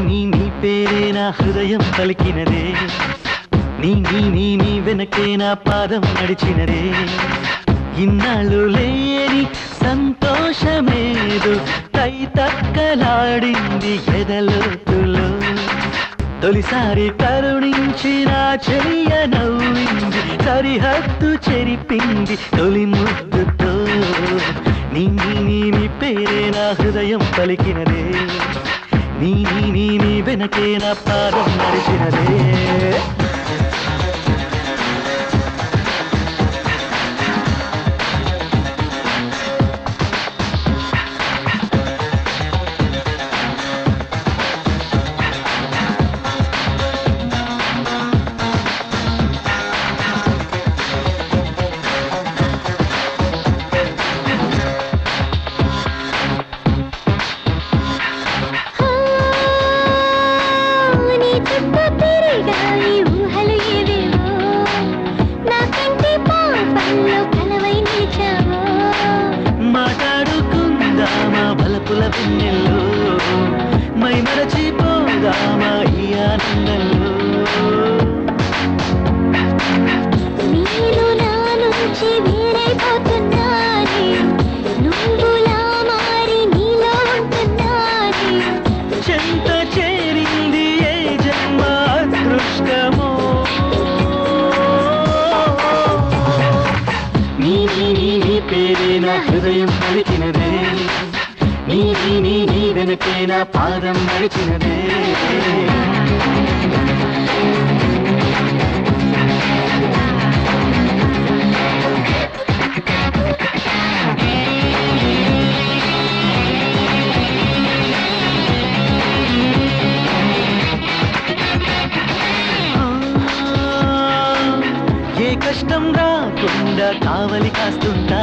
నీ పేరే నా హృదయం పలికినదే నీ వెనకే నా పాదం నడిచినదే ఇన్నాళ్ళు లేని సంతోషమేదో తైతక్కలాడింది ఎదలోతులో తొలిసారి కరుణించి నా చెయ్య నవ్వింది సరిహద్దు చెరిపింది తొలి ముద్దుతో నీ పేరే నా హృదయం పలికినదే నీ వెనకే నా పాదం నడిచినదే మాట్లాడుకుందామా బలపుల పిన్నెల్లో మై మరచిపోదామా ఈ ఆనందంలో నేను నా నుంచి వేరైపోతున్నానే నువ్వులా మారి నీలో ఉంటున్నానే చెంత చేరింది ఏ జన్మ అదృష్టమో నీ పేరే నా హృదయం పలికినదే నీ వెనకే నా పాదం నడిచినదే ఏ కష్టం రాకుండా కావలి కాస్తుంటా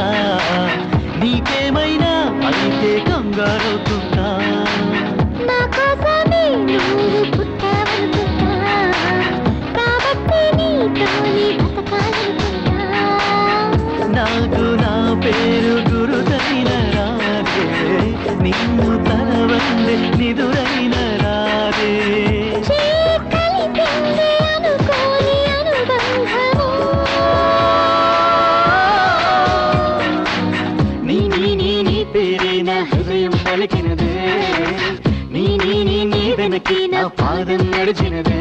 నీకేమైనా అయితే కంగారవుతుంటా నా కోసమే నువ్వు పుట్టావనుకుంటా కాబట్టి నీతోనే బతకాలనుకుంటా నాకు నా పేరు గురుదైన రాదే నిన్ను తలవందే నిదురైన రాదే పేరే నా హృదయం పలికినదే నీ వెనకే నా పాదం నడిచినదే